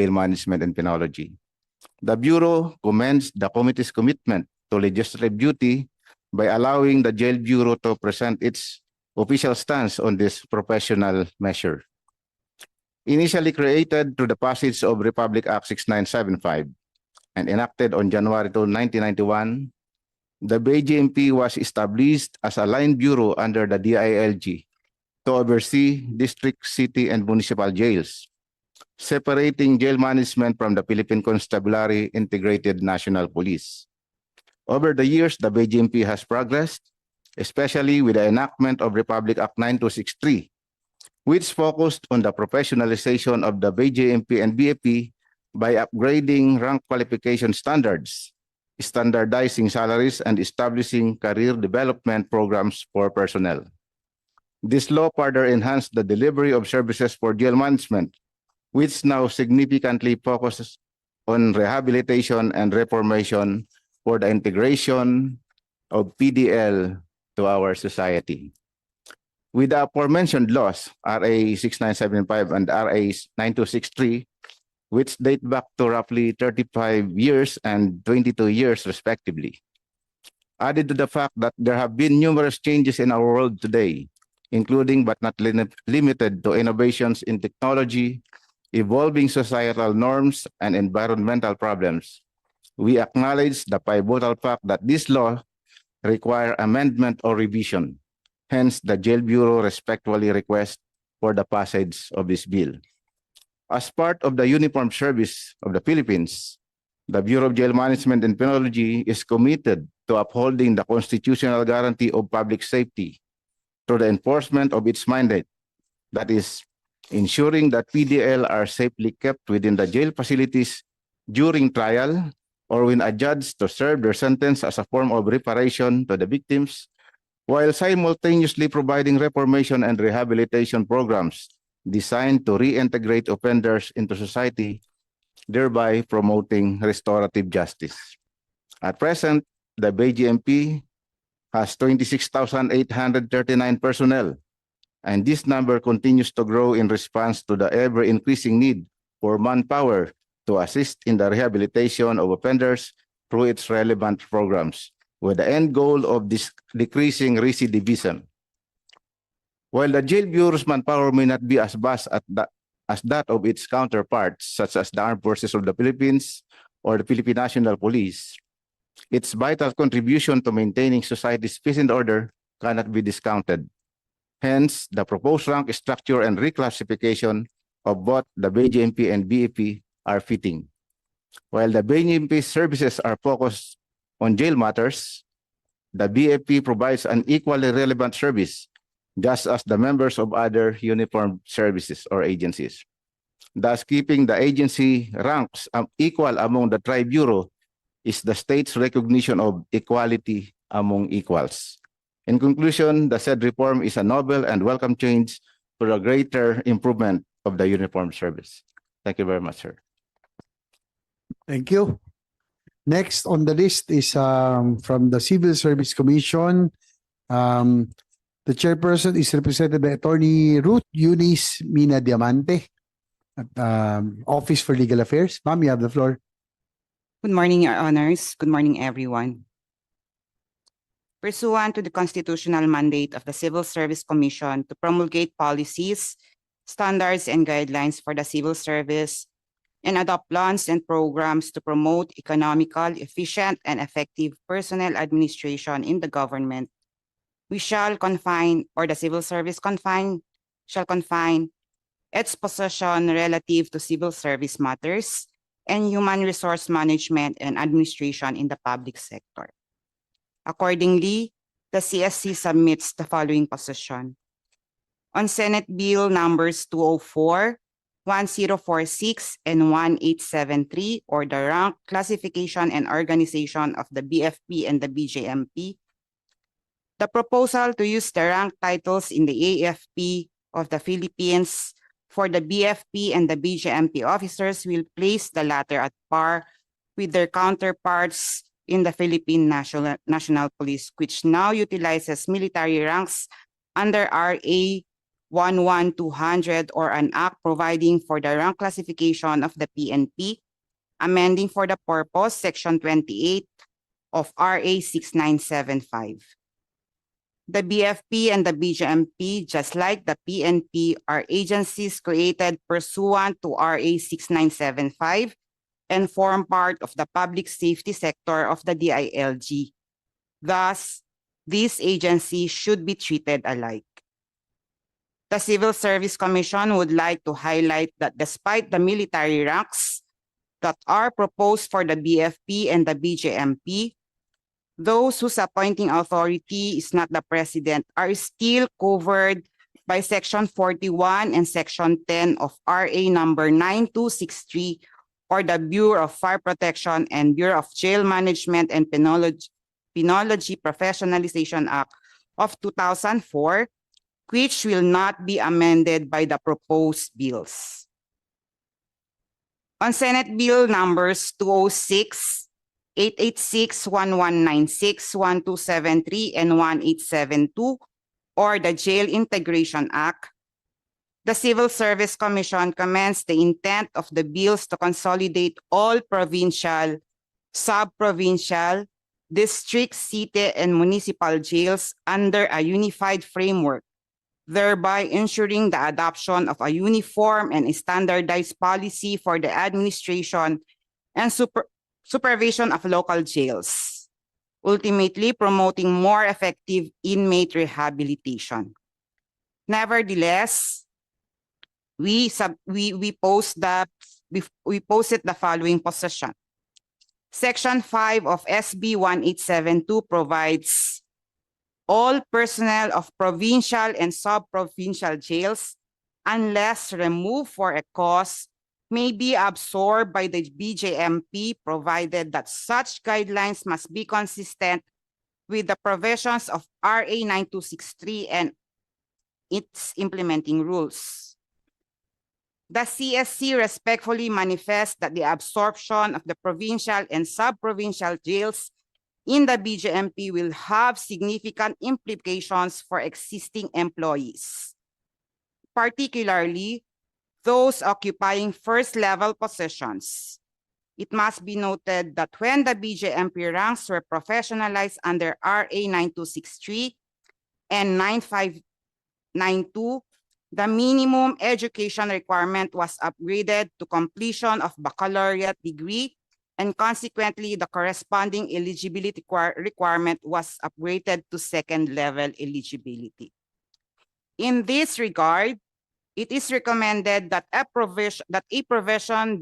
Jail Management and Penology. The Bureau commends the committee's commitment to legislative duty by allowing the Jail Bureau to present its official stance on this professional measure. Initially created through the passage of Republic Act 6975 and enacted on January 2, 1991, the BJMP was established as a line bureau under the DILG to oversee district, city, and municipal jails, separating jail management from the Philippine Constabulary Integrated National Police. Over the years, the BJMP has progressed, especially with the enactment of Republic Act 9263, which focused on the professionalization of the BJMP and BAP by upgrading rank qualification standards, standardizing salaries, and establishing career development programs for personnel. This law further enhanced the delivery of services for jail management, which now significantly focuses on rehabilitation and reformation for the integration of PDL to our society. With the aforementioned laws, RA 6975 and RA 9263, which date back to roughly 35 years and 22 years respectively, added to the fact that there have been numerous changes in our world today, including but not limited to innovations in technology, evolving societal norms, and environmental problems, we acknowledge the pivotal fact that this law requires amendment or revision. Hence, the Jail Bureau respectfully requests for the passage of this bill. As part of the uniformed service of the Philippines, the Bureau of Jail Management and Penology is committed to upholding the constitutional guarantee of public safety through the enforcement of its mandate, that is, ensuring that PDL are safely kept within the jail facilities during trial or when adjudged to serve their sentence as a form of reparation to the victims, while simultaneously providing reformation and rehabilitation programs designed to reintegrate offenders into society, thereby promoting restorative justice. At present, the BJMP has 26,839 personnel, and this number continues to grow in response to the ever-increasing need for manpower to assist in the rehabilitation of offenders through its relevant programs, with the end goal of decreasing recidivism. While the Jail Bureau's manpower may not be as vast as that of its counterparts, such as the Armed Forces of the Philippines or the Philippine National Police, its vital contribution to maintaining society's peace and order cannot be discounted. Hence, the proposed rank structure and reclassification of both the BJMP and BAP are fitting. While the BJMP services are focused on jail matters, the BAP provides an equally relevant service, just as the members of other uniformed services or agencies. Thus, keeping the agency ranks equal among the Tri-Bureau is the state's recognition of equality among equals. In conclusion, the said reform is a novel and welcome change for a greater improvement of the uniformed service. Thank you very much, sir. Thank you. Next on the list is from the Civil Service Commission. The chairperson is represented by Attorney Ruth Eunice Mina Diamante at Office for Legal Affairs. Ma'am, you have the floor. Good morning, Your Honors. Good morning, everyone. Pursuant to the constitutional mandate of the Civil Service Commission to promulgate policies, standards, and guidelines for the civil service, and adopt plans and programs to promote economical, efficient, and effective personnel administration in the government, we shall confine, or the civil service shall confine its position relative to civil service matters and human resource management and administration in the public sector. Accordingly, the CSC submits the following position. On Senate Bill numbers 204, 1046, and 1873, or the rank, classification, and organization of the BFP and the BJMP, the proposal to use the rank titles in the AFP of the Philippines for the BFP and the BJMP officers will place the latter at par with their counterparts in the Philippine National Police, which now utilizes military ranks under RA 11200 or an act providing for the rank classification of the PNP, amending for the purpose Section 28 of RA 6975. The BFP and the BJMP, just like the PNP, are agencies created pursuant to RA 6975 and form part of the public safety sector of the DILG. Thus, these agencies should be treated alike. The Civil Service Commission would like to highlight that despite the military ranks that are proposed for the BFP and the BJMP, those whose appointing authority is not the president are still covered by Section 41 and Section 10 of RA number 9263, or the Bureau of Fire Protection and Bureau of Jail Management and Penology Professionalization Act of 2004, which will not be amended by the proposed bills. On Senate Bill numbers 206, 886, 1196, 1273, and 1872, or the Jail Integration Act, the Civil Service Commission commends the intent of the bills to consolidate all provincial, sub-provincial, district, city, and municipal jails under a unified framework, thereby ensuring the adoption of a uniform and standardized policy for the administration and supervision of local jails, ultimately promoting more effective inmate rehabilitation. Nevertheless, we posted the following position. Section 5 of SB 1872 provides all personnel of provincial and sub-provincial jails, unless removed for a cause, may be absorbed by the BJMP, provided that such guidelines must be consistent with the provisions of RA 9263 and its implementing rules. The CSC respectfully manifests that the absorption of the provincial and sub-provincial jails in the BJMP will have significant implications for existing employees, particularly those occupying first-level positions. It must be noted that when the BJMP ranks were professionalized under RA 9263 and 9592, the minimum education requirement was upgraded to completion of baccalaureate degree, and consequently, the corresponding eligibility requirement was upgraded to second-level eligibility. In this regard, it is recommended that a provision be